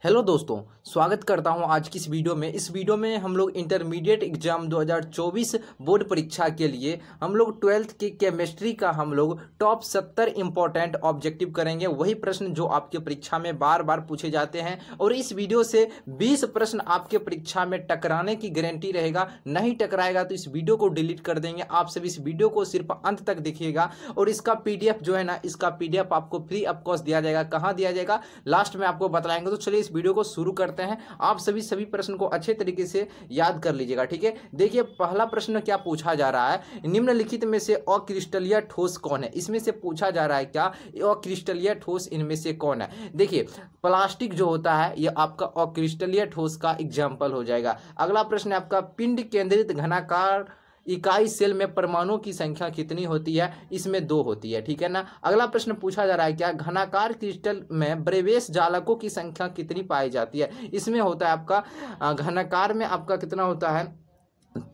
Hello दोस्तों, स्वागत करता हूं आज की इस वीडियो में। इस वीडियो में हम लोग इंटरमीडिएट एग्जाम 2024 बोर्ड परीक्षा के लिए हम लोग 12th की केमिस्ट्री का हम लोग टॉप 70 इंपॉर्टेंट ऑब्जेक्टिव करेंगे। वही प्रश्न जो आपके परीक्षा में बार बार पूछे जाते हैं और इस वीडियो से 20 प्रश्न आपके परीक्षा में टकराने की गारंटी रहेगा। नहीं टकराएगा तो इस वीडियो को डिलीट कर देंगे। आप सभी इस वीडियो को सिर्फ अंत तक देखिएगा और इसका पीडीएफ जो है ना, इसका पीडीएफ आपको फ्री ऑफ कॉस्ट दिया जाएगा। कहाँ दिया जाएगा, लास्ट में आपको बताएंगे। तो चलिए इस वीडियो को शुरू करते हैं। आप सभी प्रश्न को अच्छे तरीके से याद कर लीजिएगा, ठीक है। देखिए पहला प्रश्न क्या पूछा जा रहा है, निम्नलिखित में से अक्रिस्टलीय ठोस कौन है। इसमें से पूछा जा रहा है क्या अक्रिस्टलीय ठोस इनमें से कौन है। देखिए प्लास्टिक जो होता है ये आपका अक्रिस्टलीय ठोस का एग्जाम्पल हो जाएगा। अगला प्रश्न है आपका, पिंड केंद्रित घनाकार इकाई सेल में परमाणुओं की संख्या कितनी होती है। इसमें 2 होती है, ठीक है ना। अगला प्रश्न पूछा जा रहा है क्या घनाकार क्रिस्टल में ब्रेवेश जालकों की संख्या कितनी पाई जाती है। इसमें होता है आपका घनाकार में आपका कितना होता है,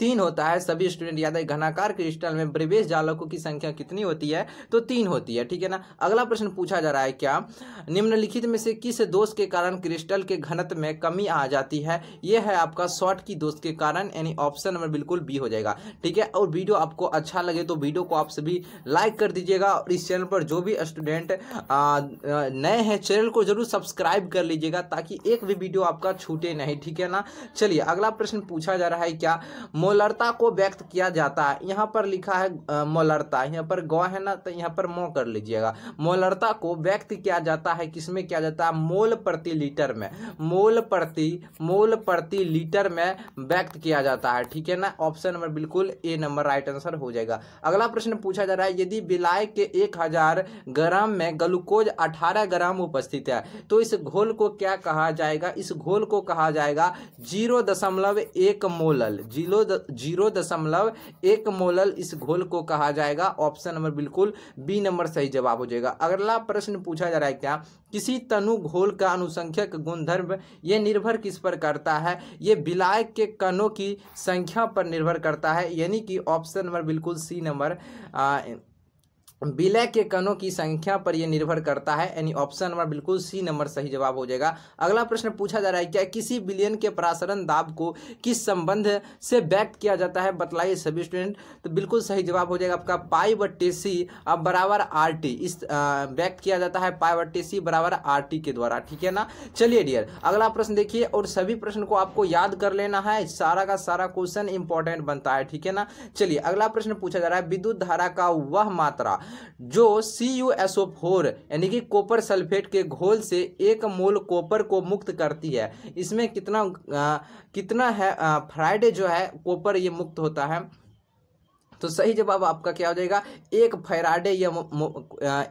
3 होता है। सभी स्टूडेंट याद है, घनाकार क्रिस्टल में ब्रेवेश जालकों की संख्या कितनी होती है, तो 3 होती है, ठीक है ना। अगला प्रश्न पूछा जा रहा है क्या निम्नलिखित में से किस दोष के कारण क्रिस्टल के घनत्व में कमी आ जाती है। यह है आपका शॉर्ट की दोष के कारण, यानी ऑप्शन नंबर बिल्कुल बी हो जाएगा, ठीक है। और वीडियो आपको अच्छा लगे तो वीडियो को आप सभी लाइक कर दीजिएगा और इस चैनल पर जो भी स्टूडेंट नए हैं चैनल को जरूर सब्सक्राइब कर लीजिएगा ताकि एक भी वीडियो आपका छूटे नहीं, ठीक है ना। चलिए अगला प्रश्न पूछा जा रहा है क्या मोलरता को व्यक्त किया जाता है। यहाँ पर लिखा है मोलरता, यहाँ पर गौ है ना, तो यहाँ पर मो कर लीजिएगा। मोलरता को व्यक्त किया जाता है किसमें किया जाता है, मोल प्रति लीटर में। मोल प्रति लीटर में व्यक्त किया जाता है, ठीक है ना। ऑप्शन नंबर बिल्कुल ए नंबर राइट आंसर हो जाएगा। अगला प्रश्न पूछा जा रहा है, यदि बिलाय के 1000 ग्राम में ग्लूकोज 18 ग्राम उपस्थित है तो इस घोल को क्या कहा जाएगा। इस घोल को कहा जाएगा 0.1 मोलल। 0.1 मोलल इस घोल को कहा जाएगा। ऑप्शन नंबर बिल्कुल बी नंबर सही जवाब हो जाएगा। अगला प्रश्न पूछा जा रहा है क्या किसी तनु घोल का अनुसंख्यक गुणधर्म ये निर्भर किस पर करता है। ये विलायक के कणों की संख्या पर निर्भर करता है, यानी कि ऑप्शन नंबर बिल्कुल सी नंबर विलय के कणों की संख्या पर यह निर्भर करता है, यानी ऑप्शन नंबर बिल्कुल सी नंबर सही जवाब हो जाएगा। अगला प्रश्न पूछा जा रहा है क्या किसी विलयन के प्रसारण दाब को किस संबंध से व्यक्त किया जाता है, बतलाइए सभी स्टूडेंट। तो बिल्कुल सही जवाब हो जाएगा आपका पाई/सी बराबर RT। इस व्यक्त किया जाता है पाई/सी बराबर RT के द्वारा, ठीक है ना। चलिए डियर अगला प्रश्न देखिए और सभी प्रश्न को आपको याद कर लेना है, सारा का सारा क्वेश्चन इंपॉर्टेंट बनता है, ठीक है ना। चलिए अगला प्रश्न पूछा जा रहा है, विद्युत धारा का वह मात्रा जो CuSO4 यानी कि कॉपर सल्फेट के घोल से 1 मोल कॉपर को मुक्त करती है, इसमें कितना है फ्राइडे जो है कॉपर ये मुक्त होता है। तो सही जवाब आपका क्या हो जाएगा, 1 फैराडे या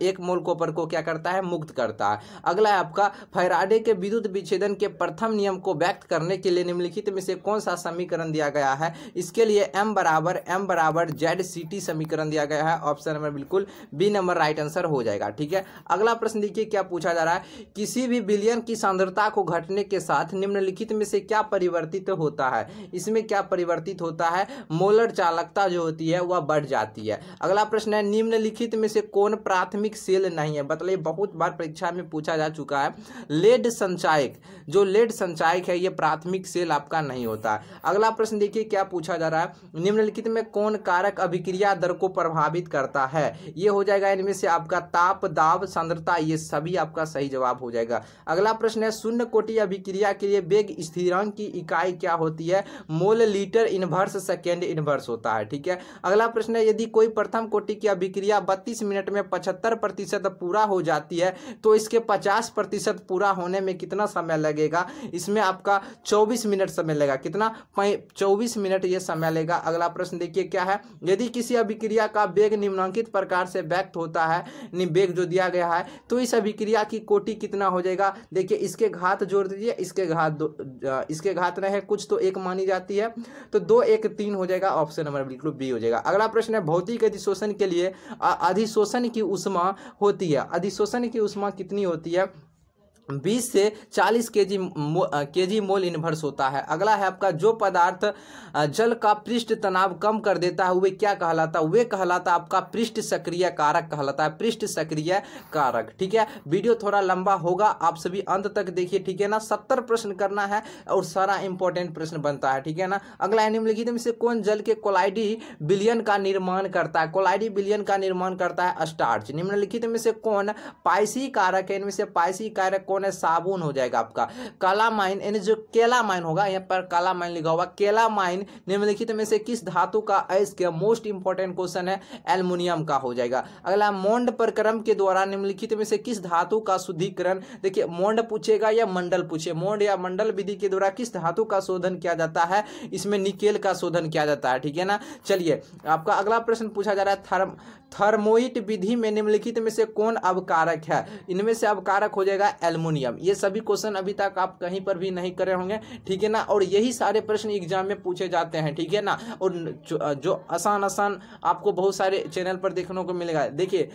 1 मोल कॉपर को क्या करता है, मुक्त करता है। अगला है आपका फैराडे के विद्युत विच्छेदन के प्रथम नियम को व्यक्त करने के लिए निम्नलिखित में से कौन सा समीकरण दिया गया है। इसके लिए m बराबर ZCT समीकरण दिया गया है। ऑप्शन नंबर बिल्कुल बी नंबर राइट आंसर हो जाएगा, ठीक है। अगला प्रश्न देखिए क्या पूछा जा रहा है, किसी भी विलयन की सांद्रता को घटने के साथ निम्नलिखित में से क्या परिवर्तित होता है। इसमें क्या परिवर्तित होता है, मोलर चालकता जो होती है वह बढ़ जाती है। अगला प्रश्न है, निम्नलिखित में से कौन प्राथमिक सेल नहीं है। मतलब बहुत बार परीक्षा में पूछा जा चुका है, लेड संचायक, जो लेड संचायक है ये प्राथमिक सेल आपका नहीं होता है। अगला प्रश्न देखिए क्या पूछा जा रहा है, निम्नलिखित में कौन कारक अभिक्रिया दर को प्रभावित करता है। ये हो जाएगा इनमें से आपका ताप, दाब, सांद्रता, ये सभी आपका सही जवाब हो जाएगा। अगला प्रश्न है, शून्य कोटि अभिक्रिया के लिए वेग स्थिरांक की इकाई क्या होती है। Mole litre inverse second inverse होता है, ठीक है। अगला प्रश्न है, यदि कोई प्रथम कोटि की अभिक्रिया 32 मिनट में 75% पूरा हो जाती है तो इसके 50% पूरा होने में कितना समय लगेगा। इसमें आपका 24 मिनट समय लगेगा। कितना, 24 मिनट ये समय लगेगा। अगला प्रश्न देखिए क्या है, यदि किसी अभिक्रिया का वेग निम्नलिखित प्रकार से व्यक्त होता है, वेग जो दिया गया है, तो इस अभिक्रिया की कोटि कितना हो जाएगा। देखिए इसके घात जोड़ दीजिए, इसके घात नहीं है कुछ तो 1 मानी जाती है, तो 2 1 3 हो जाएगा। ऑप्शन नंबर बिल्कुल बी हो जाएगा। अगला प्रश्न है, भौतिक अधिशोषण के लिए अधिशोषण की ऊष्मा होती है। अधिशोषण की ऊष्मा कितनी होती है। 20 से 40 केजी मोल इन्वर्स होता है। अगला है आपका, जो पदार्थ जल का पृष्ठ तनाव कम कर देता है वे क्या कहलाता है? वे कहलाता आपका पृष्ठ सक्रिय कारक कहलाता है, पृष्ठ सक्रिय कारक। ठीक है, वीडियो थोड़ा लंबा होगा, आप सभी अंत तक देखिए। ठीक है ना, 70 प्रश्न करना है और सारा इंपॉर्टेंट प्रश्न बनता है। ठीक है ना, अगला निम्नलिखित में से कौन जल के कोलाइडी विलयन का निर्माण करता है? कोलाइडी विलयन का निर्माण करता है स्टार्च। निम्नलिखित में से कौन पाइसी कारक है? इनमें से पाइसी कारक कौन है? साबुन हो जाएगा आपका। कालामाइन, यानी जो केलामाइन होगा, यहाँ पर कालामाइन लिखा हुआ, केलामाइन निम्नलिखित में से किस धातु का अयस्क? मोस्ट इंपॉर्टेंट क्वेश्चन है, एल्युमिनियम का हो जाएगा। अगला, मोंड प्रक्रम के द्वारा निम्नलिखित में से किस धातु का शुद्धिकरण? देखिए, मोंड पूछेगा या मंडल पूछे, मोंड या मंडल विधि के द्वारा किस धातु का शोधन किया जाता है? इसमें निकेल का शोधन किया जाता है। ठीक है ना, चलिए आपका अगला प्रश्न पूछा जा रहा है, थर्मोइट विधि में निम्नलिखित में से कौन अवकारक है? इनमें से अवकारक हो जाएगा एल्युमिनियम। ये सभी क्वेश्चन अभी तक आप कहीं पर भी नहीं करे होंगे। ठीक है ना, और यही सारे प्रश्न एग्जाम में पूछे जाते हैं। ठीक है ना, और जो आसान आपको बहुत सारे चैनल पर देखने को मिलेगा। देखिए,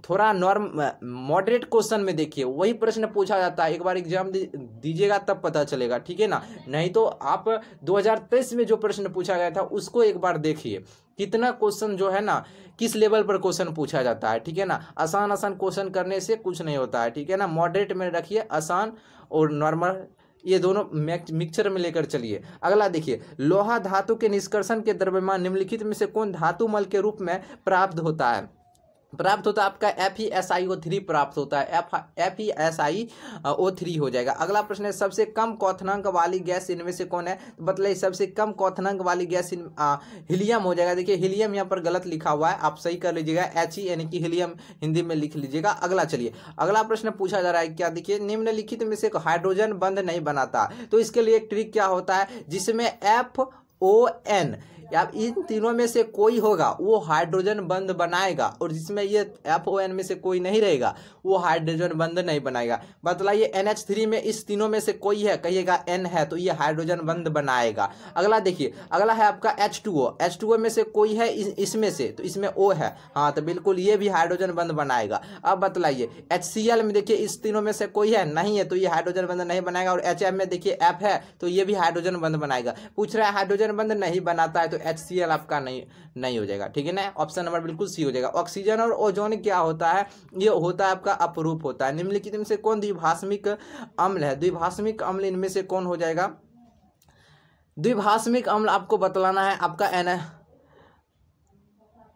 थोड़ा मॉडरेट क्वेश्चन में देखिए, वही प्रश्न पूछा जाता है। एक बार एग्जाम दीजिएगा तब पता चलेगा। ठीक है ना, नहीं तो आप 2023 में जो प्रश्न पूछा गया था उसको एक बार देखिए, कितना क्वेश्चन जो है ना किस लेवल पर क्वेश्चन पूछा जाता है। ठीक है ना, आसान क्वेश्चन करने से कुछ नहीं होता है। ठीक है ना, मॉडरेट में रखिए, आसान और नॉर्मल ये दोनों मिक्सचर में लेकर चलिए। अगला देखिए, लोहा धातु के निष्कर्षण के द्रव्यमान निम्नलिखित में से कौन धातु मल के रूप में प्राप्त होता है? आपका FeSiO3 प्राप्त होता है, FeSiO3 हो जाएगा। अगला प्रश्न है, सबसे कम क्वथनांक वाली गैस इनमें से कौन है? तो बतलाइए, सबसे कम क्वथनांक वाली गैस हीलियम हो जाएगा। देखिए, हीलियम यहाँ पर गलत लिखा हुआ है, आप सही कर लीजिएगा, He यानी कि हीलियम हिंदी में लिख लीजिएगा। अगला चलिए, अगला प्रश्न पूछा जा रहा है, क्या देखिए, निम्नलिखित में से हाइड्रोजन बंध नहीं बनाता, तो इसके लिए एक ट्रिक क्या होता है, जिसमें FON या इन तीनों में से कोई होगा वो हाइड्रोजन बंध बनाएगा, और जिसमें ये FON में से कोई नहीं रहेगा वो हाइड्रोजन बंध नहीं बनाएगा। बतलाइए, NH3 में इस तीनों में से कोई है? कहिएगा N है, तो ये हाइड्रोजन बंध बनाएगा। अगला देखिए, अगला है आपका H2O में से कोई है इसमें से? तो इसमें O है, हाँ, तो बिल्कुल ये भी हाइड्रोजन बंध बनाएगा। अब बतलाइए, HCl में देखिए इस तीनों में से कोई है? नहीं है, तो ये हाइड्रोजन बंध नहीं बनाएगा। और HF में देखिए F है, तो ये भी हाइड्रोजन बंध बनाएगा। पूछ रहा है हाइड्रोजन बंध नहीं बनाता है, तो HCl आपका नहीं हो जाएगा। ठीक है ना, ऑप्शन नंबर बिल्कुल सी हो जाएगा। ऑक्सीजन और ओजोन क्या होता है? ये होता है आपका अपरूप होता है। निम्नलिखित में से कौन द्विभाषमिक अम्ल है? द्विभाषमिक अम्ल इनमें से कौन हो जाएगा? द्विभाषमिक अम्ल आपको बतलाना है आपका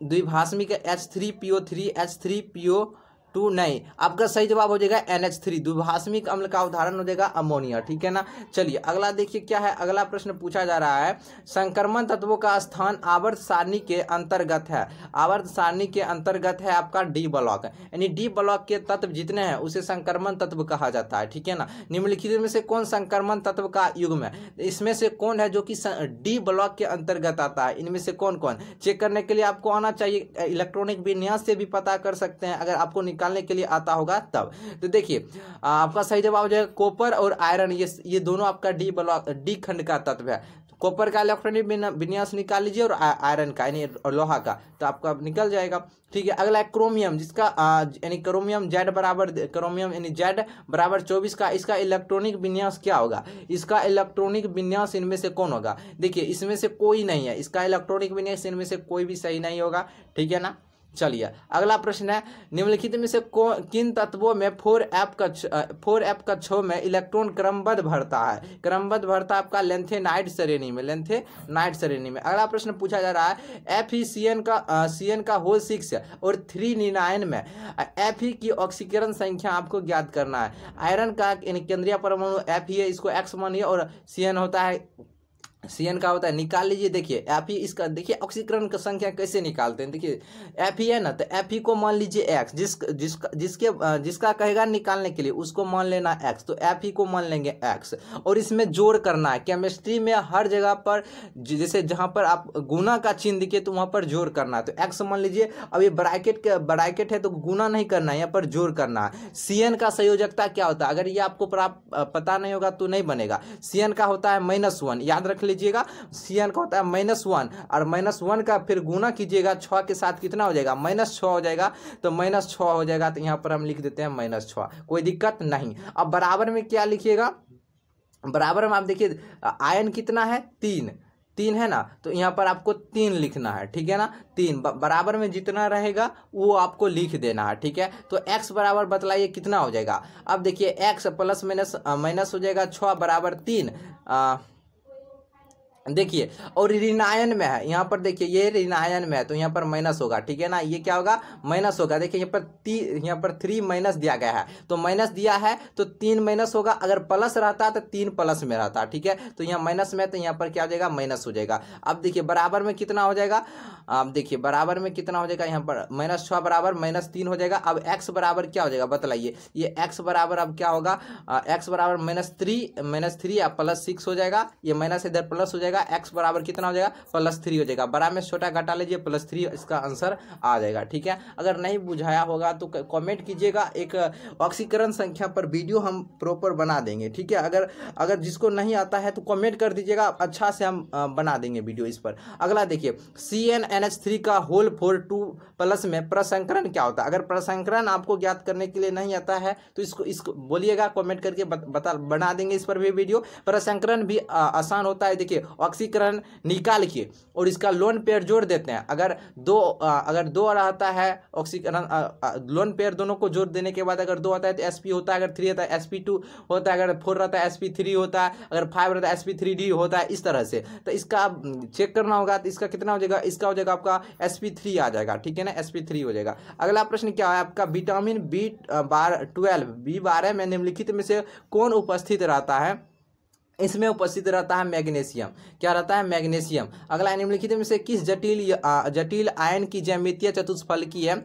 द्विभाषमिक H3PO3 H3PO2 नहीं, आपका सही जवाब हो जाएगा NH3। द्विभाषमिक अम्ल का उदाहरण हो जाएगा अमोनिया। ठीक है ना, चलिए अगला देखिए क्या है। अगला प्रश्न पूछा जा रहा है, संक्रमण तत्वों का स्थान आवर्त सारणी के अंतर्गत है। आवर्त सारणी के अंतर्गत है आपका D ब्लॉक, यानी D ब्लॉक के तत्व जितने हैं उसे संक्रमण तत्व कहा जाता है। ठीक है ना, निम्नलिखित में से कौन संक्रमण तत्व का युग्म है? इसमें से कौन है जो कि D ब्लॉक के अंतर्गत आता है? इनमें से कौन कौन? चेक करने के लिए आपको आना चाहिए, इलेक्ट्रॉनिक विन्यास से भी पता कर सकते हैं अगर आपको निकालने के लिए आता होगा तब। तो देखिए, आपका सही जवाब हो जाएगा कॉपर और आयरन, ये दोनों आपका D खंड का तत्व है। कॉपर का इलेक्ट्रॉनिक विन्यास निकाल लीजिए और आयरन का यानी लोहा का, तो आपका निकल जाएगा। ठीक है, अगला है क्रोमियम, जिसका यानी क्रोमियम Z बराबर 24 का, इसका इलेक्ट्रॉनिक विन्यास क्या होगा? इसका इलेक्ट्रॉनिक विन्यास इनमें से कौन होगा? देखिए, इसमें से कोई नहीं है, इसका इलेक्ट्रॉनिक विन्यास इनमें से कोई भी सही नहीं होगा। ठीक है ना, चलिए अगला प्रश्न है, निम्नलिखित में से किन तत्वों में 4f कक्षों में इलेक्ट्रॉन क्रमबद्ध भरता है? क्रमबद्ध भरता आपका लेंथेनाइड श्रेणी में, अगला प्रश्न पूछा जा रहा है, FeCN का होल 6 और 3 में Fe की ऑक्सीकरण संख्या आपको ज्ञात करना है। आयरन का केंद्रीय परमाणु Fe है, इसको X मानिए, और CN होता है, CN का होता है, निकाल लीजिए। देखिए Fe, इसका देखिए ऑक्सीकरण की संख्या कैसे निकालते हैं। देखिए Fe है ना, तो Fe को मान लीजिए X, जिसका कहेगा निकालने के लिए उसको मान लेना X, तो Fe को मान लेंगे X, और इसमें जोड़ करना है। केमिस्ट्री में हर जगह पर जैसे जहां पर आप गुना का चिन्ह दिखे तो वहां पर जोड़ करना है, तो X मान लीजिए। अब ये ब्रैकेट है तो गुना नहीं करना है, यहाँ पर जोड़ करना है। CN का संयोजकता क्या होता है? अगर ये आपको पता नहीं होगा तो नहीं बनेगा। CN का होता है -1, याद रख लीजिएगा। Cn का होता है -1 और -1 का फिर गुना कीजिएगा 6 के साथ, कितना हो जाएगा -6 हो जाएगा। तो -6 हो जाएगा, तो यहाँ पर हम लिख देते हैं -6, कोई दिक्कत नहीं। अब बराबर में क्या लिखिएगा, बराबर में आप देखिए आयन कितना है 3 है ना, तो यहाँ पर आपको 3 लिखना है, ठीक है ना। 3 बराबर में जितना रहेगा वो आपको लिख देना है, ठीक है। तो x बराबर बतलाइए कितना हो जाएगा। अब देखिए x प्लस माइनस हो जाएगा 6 बराबर 3, देखिए, और ऋणायन में है, यहाँ पर देखिए ये ऋणायन में है तो यहाँ पर माइनस होगा, ठीक है ना। ये क्या होगा, माइनस होगा। देखिए यहाँ पर 3 माइनस दिया गया है, तो माइनस दिया है तो 3 माइनस होगा। अगर प्लस रहता तो 3 प्लस में रहता, ठीक है। तो यहाँ माइनस में, तो यहाँ पर क्या हो जाएगा, माइनस हो जाएगा। अब देखिए बराबर में कितना हो जाएगा, अब देखिए बराबर में कितना हो जाएगा, यहाँ पर -6 बराबर -3 हो जाएगा। अब x बराबर क्या हो जाएगा बतलाइए, ये x बराबर अब क्या होगा, x बराबर -3 या +6 हो जाएगा, ये माइनस इधर प्लस हो जाएगा। x बराबर कितना हो जाएगा, +3 हो जाएगा। बड़ा में छोटा घटा लीजिए, +3 इसका आंसर आ जाएगा, ठीक है। अगर नहीं बुझाया होगा तो कमेंट कीजिएगा, एक ऑक्सीकरण संख्या पर वीडियो हम प्रॉपर बना देंगे, ठीक है। अगर जिसको नहीं आता है तो कमेंट कर दीजिएगा, अच्छा से हम बना देंगे वीडियो इस पर। अगला देखिए CnNH3 का होल 4 में प्रसंकरण क्या होता है। अगर प्रसंकरण आपको ज्ञात करने के लिए नहीं आता है तो इसको बोलिएगा, कमेंट करके बना देंगे इस पर भी वीडियो। प्रसंकरण भी आसान होता है। देखिए ऑक्सीकरण निकाल के और इसका लोन पेयर जोड़ देते हैं। अगर दो रहता है ऑक्सीकरण, लोन पेयर दोनों को जोड़ देने के बाद अगर 2 आता है तो sp होता है, अगर 3 रहता है sp2 होता है, अगर 4 रहता है sp3 होता है, अगर 5 रहता है sp3d होता है, इस तरह से। तो इसका चेक करना होगा, तो इसका कितना हो जाएगा, इसका हो जाएगा आपका sp3 आ जाएगा, ठीक है ना, sp3 हो जाएगा। अगला प्रश्न क्या है आपका, विटामिन B12 में निम्नलिखित में से कौन उपस्थित रहता है। इसमें उपस्थित रहता है मैग्नीशियम। क्या रहता है, मैग्नीशियम। अगला निम्नलिखित में से किस जटिल आयन की ज्यामितीय चतुष्फलकीय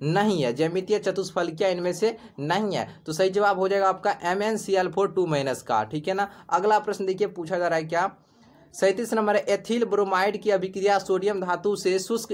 नहीं है। ज्यामितीय चतुष्फलकीय इनमें से नहीं है, तो सही जवाब हो जाएगा आपका MnCl4 का, ठीक है ना। अगला प्रश्न देखिए पूछा जा रहा है क्या, 37 नंबर, एथिल ब्रोमाइड की अभिक्रिया सोडियम धातु से शुष्क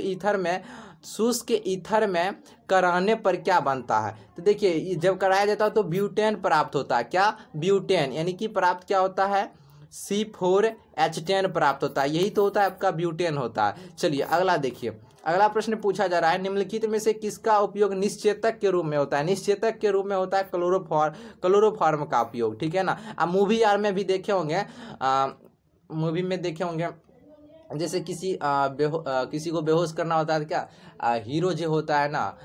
ईथर में कराने पर क्या बनता है। तो देखिए जब कराया जाता है तो ब्यूटेन प्राप्त होता है। क्या, ब्यूटेन, यानी कि प्राप्त क्या होता है, C4H10 प्राप्त होता है। यही तो होता है आपका ब्यूटेन होता है। चलिए अगला देखिए, अगला प्रश्न पूछा जा रहा है, निम्नलिखित में से किसका उपयोग निश्चेतक के रूप में होता है। निश्चेतक के रूप में होता है क्लोरोफॉर्म का उपयोग, ठीक है ना। आप मूवी यार में भी देखे होंगे, मूवी में देखे होंगे, जैसे किसी को बेहोश करना होता है, क्या हीरो जो होता है ना,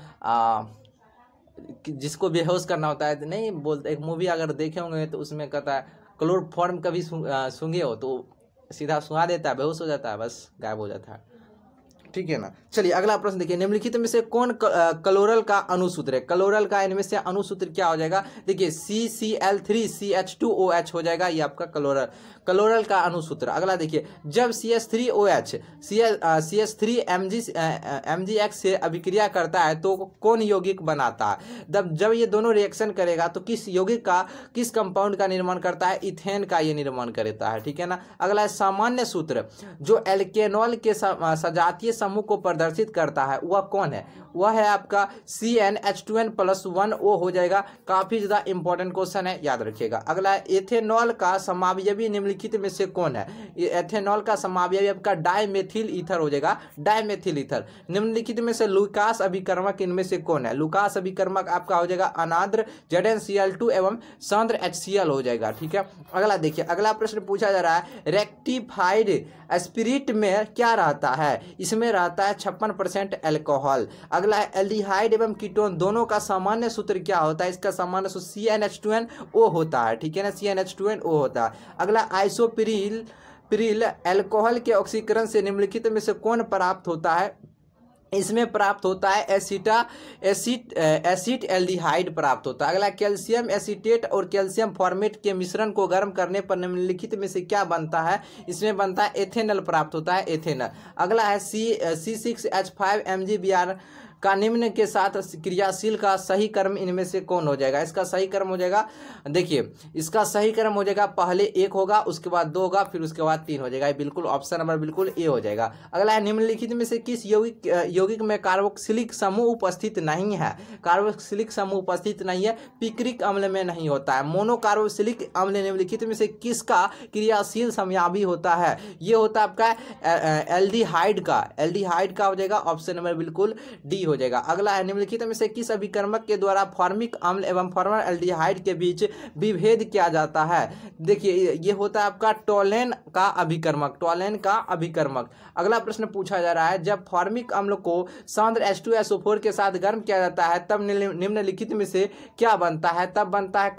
जिसको बेहोश करना होता है, नहीं बोलते, एक मूवी अगर देखे होंगे तो उसमें कहता है क्लोरोफॉर्म कभी सूंघे हो तो सीधा सुहा देता है, बेहोश हो जाता है, बस गायब हो जाता है, ठीक है ना। चलिए अगला प्रश्न देखिए, निम्नलिखित में से कौन क्लोरल का अणुसूत्र है। क्लोरल का इनमें से अणुसूत्र क्या हो जाएगा, देखिए CCl3CH2OH हो जाएगा, ये आपका क्लोरल का अणुसूत्र। अगला देखिए, जब CH3OH CH3MgX से अभिक्रिया करता है तो कौन यौगिक बनाता है। जब ये दोनों रिएक्शन करेगा तो किस यौगिक का, किस कंपाउंड का निर्माण करता है, इथेन का ये निर्माण करता है, ठीक है ना। अगला है सामान्य सूत्र जो एल्केनॉल के सजातीय समूह को प्रदर्शित करता है, वह कौन है। वह है आपका CnH2n+1O हो जाएगा। काफी ज्यादा इंपॉर्टेंट क्वेश्चन है, याद रखिएगा। अगला है एथेनॉल का समावयवी निम्नलिखित में से कौन है। एथेनॉल का समावयवी आपका डाइमेथिल ईथर हो जाएगा, डाइमेथिल ईथर। निम्नलिखित में से लुकास अभिकर्मक इनमें से कौन है। लुकास अभिकर्मक आपका हो जाएगा अनाद्र ZnCl2 एवं सांद्र HCl हो जाएगा, ठीक है। अगला देखिए, अगला प्रश्न पूछा जा रहा है, रेक्टिफाइड स्पिरिट में क्या रहता है। इसमें रहता है 56% अल्कोहल। अगला है एल्डिहाइड एवं कीटोन दोनों का सामान्य सूत्र क्या होता है। इसका सामान्य सूत्र CnH2nO होता है, ठीक है ना, CnH2nO होता है। अगला आइसोपिरिल अल्कोहल के ऑक्सीकरण से निम्नलिखित में से कौन प्राप्त होता है। इसमें प्राप्त होता है एसिड एल्डिहाइड प्राप्त होता है। अगला कैल्शियम एसीटेट और कैल्शियम फॉर्मेट के मिश्रण को गर्म करने पर निम्नलिखित में से क्या बनता है। इसमें बनता है एथेनॉल प्राप्त होता है, एथेनॉल। अगला है C6H5 का निम्न के साथ क्रियाशील का सही क्रम इनमें से कौन हो जाएगा? इसका सही क्रम हो जाएगा, देखिए इसका सही क्रम हो जाएगा, पहले 1 होगा, उसके बाद 2 होगा, फिर उसके बाद 3 हो जाएगा। बिल्कुल ऑप्शन नंबर बिल्कुल ए हो जाएगा। अगला है निम्नलिखित में से किस यौगिक में कार्बोक्सिलिक समूह उपस्थित नहीं है? कार्बोक्सिलिक समूह उपस्थित नहीं है, पिक्रिक अम्ल में नहीं होता है। मोनोकार्बोक्सिलिक अम्ल निम्नलिखित में से किसका क्रियाशील समयाभी होता है? ये होता है आपका एल्डिहाइड का हो जाएगा। ऑप्शन नंबर बिल्कुल डी हो जाएगा। अगला है निम्नलिखित में से किस अभिकर्मक के द्वारा फॉर्मिक अम्ल एवं फॉर्मल्डिहाइड के बीच विभेद किया जाता है? देखिए ये होता है आपका टोलेन का अभिकर्मक। अगला प्रश्न पूछा जा रहा है, जब फॉर्मिक अम्ल को सांद्र H2SO4 के साथ गर्म किया जाता है तब निम्नलिखित में से क्या बनता है? तब बनता है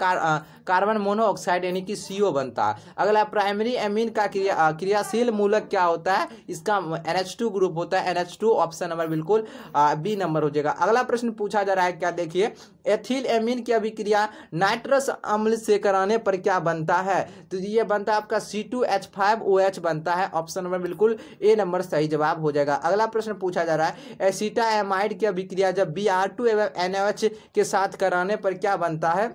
कार्बन मोनोऑक्साइड यानी कि CO बनता है। अगला प्राइमरी एमीन का क्रियाशील मूलक क्या होता है? इसका NH2 ग्रुप होता है, NH2। ऑप्शन नंबर बिल्कुल बी नंबर हो जाएगा। अगला प्रश्न पूछा जा रहा है, क्या देखिए एथिल एमीन की अभिक्रिया नाइट्रस अम्ल से कराने पर क्या बनता है? तो ये बनता है आपका C2H5OH बनता है। ऑप्शन नंबर बिल्कुल ए नंबर सही जवाब हो जाएगा। अगला प्रश्न पूछा जा रहा है, एसिटामाइड की अभिक्रिया जब Br2 एवं NaOH के साथ कराने पर क्या बनता है?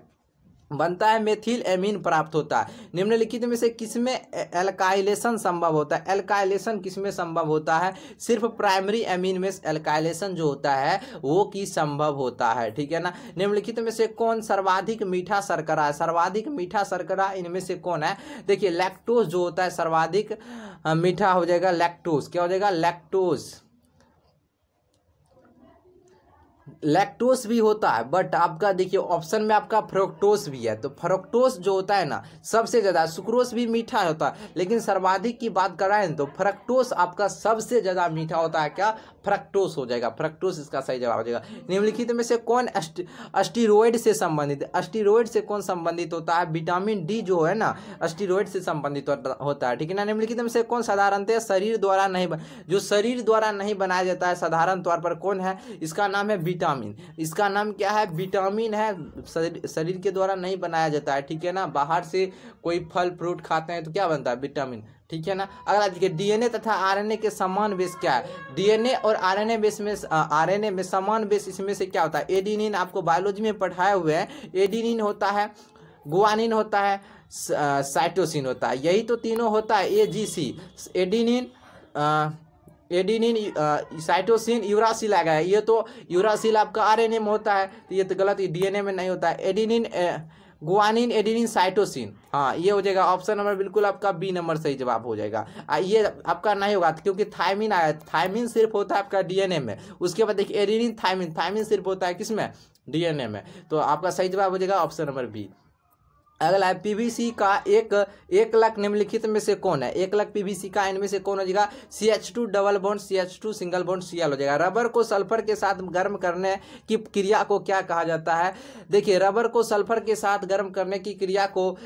बनता है मेथिल एमीन प्राप्त होता है। निम्नलिखित में से किसमें एल्काइलेशन संभव होता है? एल्काइलेशन किसमें संभव होता है? सिर्फ प्राइमरी एमीन में एल्काइलेशन जो होता है वो की संभव होता है, ठीक है ना। निम्नलिखित में से कौन सर्वाधिक मीठा शर्करा है? सर्वाधिक मीठा शर्करा इनमें से कौन है? देखिए लैक्टोज जो होता है सर्वाधिक मीठा हो जाएगा लैक्टोज। क्या हो जाएगा? लैक्टोस भी होता है, बट आपका देखिए ऑप्शन में आपका फ्रक्टोस भी है। तो फ्रक्टोस जो होता है ना सबसे ज़्यादा, सुक्रोस भी मीठा होता है लेकिन सर्वाधिक की बात कराएं तो फ्रक्टोस आपका सबसे ज़्यादा मीठा होता है। क्या? फ्रक्टोस हो जाएगा। फ्रक्टोस इसका सही जवाब हो जाएगा। निम्नलिखित में से कौन स्टीरॉयड से संबंधित है? स्टीरॉयड से कौन संबंधित होता है? विटामिन डी जो है ना स्टीरॉयड से संबंधित होता है, ठीक है ना। निम्नलिखित में से कौन साधारणतः शरीर द्वारा नहीं बनाया जाता है साधारण तौर पर? कौन है? इसका नाम है विटामिन। इसका नाम क्या है? विटामिन है, शरीर के द्वारा नहीं बनाया जाता है, ठीक है ना। बाहर से कोई फल फ्रूट खाते हैं तो क्या बनता है? विटामिन, ठीक है ना। अगला देखिए डीएनए तथा आरएनए के समान बेस क्या है? डीएनए और आरएनए में समान बेस इसमें से क्या होता है? एडेनिन, आपको बायोलॉजी में पढ़ाए हुए हैं। एडेनिन होता है, गुआनिन होता है, साइटोसिन होता है, यही तो तीनों होता है AGC। एडेनिन साइटोसिन यूरासिल आ गया। ये तो यूरासिल आपका आरएनए में होता है, तो ये तो गलत, डीएनए में नहीं होता है। एडेनिन गुआनिन एडेनिन साइटोसिन, हाँ ये हो जाएगा। ऑप्शन नंबर बिल्कुल आपका बी नंबर सही जवाब हो जाएगा। ये आपका नहीं होगा क्योंकि थायमिन आया, थायमिन सिर्फ होता है आपका डीएनए में। उसके बाद देखिए एडेनिन थायमिन सिर्फ होता है किसमें? डीएनए में। तो आपका सही जवाब हो जाएगा ऑप्शन नंबर बी। अगला है पीवीसी का एक लाख निम्नलिखित में से कौन है? 1 लाख पीवीसी का इनमें से कौन हो जाएगा? CH2 double bond CH2 single bond Cl हो जाएगा। रबर को सल्फर के साथ गर्म करने की क्रिया को क्या कहा जाता है? देखिए रबर को सल्फर के साथ गर्म करने की क्रिया को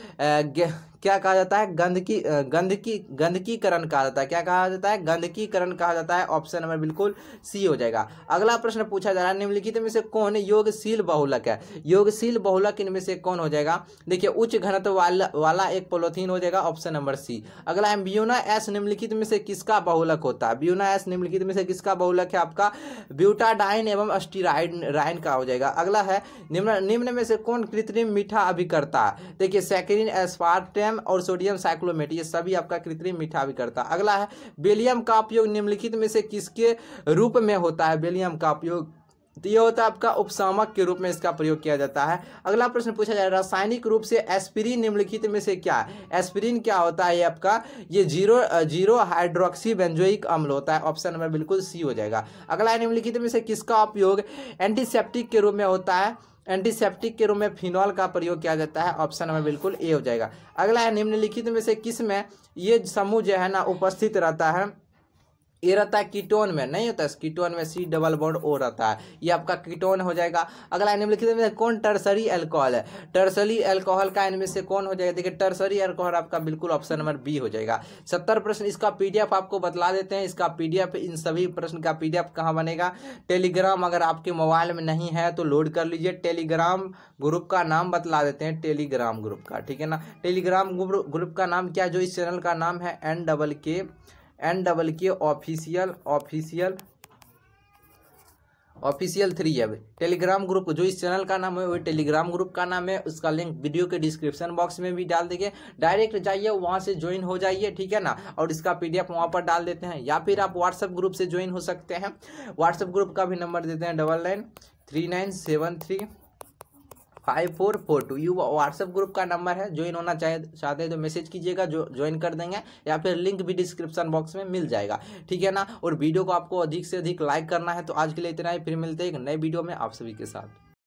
क्या कहा जाता है? गंधकीकरण कहा जाता है। क्या कहा जाता है? गंधकीकरण कहा जाता है। ऑप्शन नंबर बिल्कुल सी हो जाएगा। अगला प्रश्न पूछा जा रहा है, निम्नलिखित में से कौन योगशील बहुलक है? योगशील बहुलक इनमें से कौन हो जाएगा? देखिए उच्च घनत्व वाला एक पॉलीथीन हो जाएगा। Option number C. अगला है ब्यूना एस निम्नलिखित में से किसका बहुलक होता है? ब्यूना एस निम्नलिखित में से किसका बहुलक है? आपका ब्यूटाडाइन एवं स्टीराइन का हो जाएगा। अगला है निम्न में से कौन कृत्रिम मीठा अभिकर्ता है? देखिए सैकरिन, एस्पार्टेम और सोडियम साइक्लोमेट, ये सभी आपका कृत्रिम मीठा अभिकर्ता। अगला है बेलियम का उपयोग निम्नलिखित में से किसके रूप में होता है? बेलियम का उपयोग तो ये होता है आपका उपशामक के रूप में इसका प्रयोग किया जाता है। अगला प्रश्न पूछा जा रहा है, रासायनिक रूप से एस्पिरिन निम्नलिखित में से क्या है? एस्पिरिन क्या होता है? ये आपका ये जीरो हाइड्रोक्सी बेंजोइक अम्ल होता है। ऑप्शन नंबर बिल्कुल सी हो जाएगा। अगला है निम्नलिखित में से किसका उपयोग एंटीसेप्टिक के रूप में होता है? एंटीसेप्टिक के रूप में फिनॉल का प्रयोग किया जाता है। ऑप्शन नंबर बिल्कुल ए हो जाएगा। अगला है निम्नलिखित में से किस में ये समूह जो है ना उपस्थित रहता है? ये रहता है कीटोन में, नहीं होता है कीटोन में C डबल बॉन्ड O रहता है, ये आपका कीटोन हो जाएगा। अगला निम्नलिखित में कौन टर्सरी अल्कोहल है? टर्सरी अल्कोहल का इनमें से कौन हो जाएगा? देखिए टर्सरी अल्कोहल आपका बिल्कुल ऑप्शन नंबर बी हो जाएगा। 70 प्रश्न इसका PDF आपको बतला देते हैं। इसका PDF, इन सभी प्रश्न का PDF कहाँ बनेगा? टेलीग्राम, अगर आपके मोबाइल में नहीं है तो लोड कर लीजिए। टेलीग्राम ग्रुप का नाम बतला देते हैं, टेलीग्राम ग्रुप का, ठीक है ना। टेलीग्राम ग्रुप का नाम क्या, जो इस चैनल का नाम है NKK ऑफिशियल ऑफिशियल 3 है। टेलीग्राम ग्रुप जो इस चैनल का नाम है वो टेलीग्राम ग्रुप का नाम है, उसका लिंक वीडियो के डिस्क्रिप्शन बॉक्स में भी डाल देंगे, डायरेक्ट जाइए वहां से ज्वाइन हो जाइए, ठीक है ना। और इसका PDF वहां पर डाल देते हैं, या फिर आप व्हाट्सएप ग्रुप से ज्वाइन हो सकते हैं। व्हाट्सएप ग्रुप का भी नंबर देते हैं 9939735442। ये व्हाट्सएप ग्रुप का नंबर है। ज्वाइन होना चाहते हैं तो मैसेज कीजिएगा, जो ज्वाइन कर देंगे, या फिर लिंक भी डिस्क्रिप्शन बॉक्स में मिल जाएगा, ठीक है ना। और वीडियो को आपको अधिक से अधिक लाइक करना है। तो आज के लिए इतना ही, फिर मिलते हैं एक नए वीडियो में आप सभी के साथ।